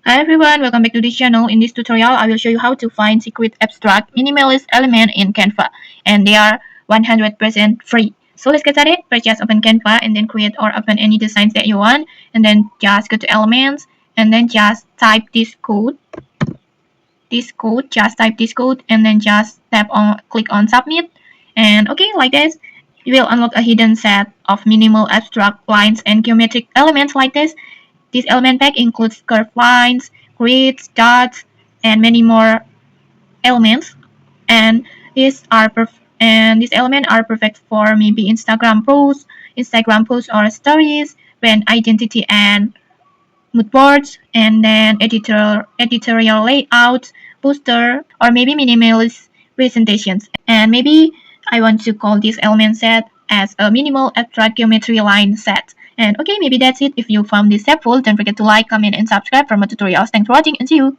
Hi everyone, welcome back to this channel. In this tutorial, I will show you how to find secret abstract minimalist element in Canva, and they are 100% free. So let's get started. First, just open Canva and then create or open any designs that you want, and then just go to elements and then just type this code. Just type this code and then just click on submit, and okay, like this. You will unlock a hidden set of minimal abstract lines and geometric elements like this. This element pack includes curved lines, grids, dots, and many more elements. And these elements are perfect for maybe Instagram posts or stories, brand identity and mood boards, and then editorial layout, poster, or maybe minimalist presentations. And maybe I want to call this element set as a minimal abstract geometry line set. And okay, maybe that's it. If you found this helpful, don't forget to like, comment, and subscribe for more tutorials. Thanks for watching and see you.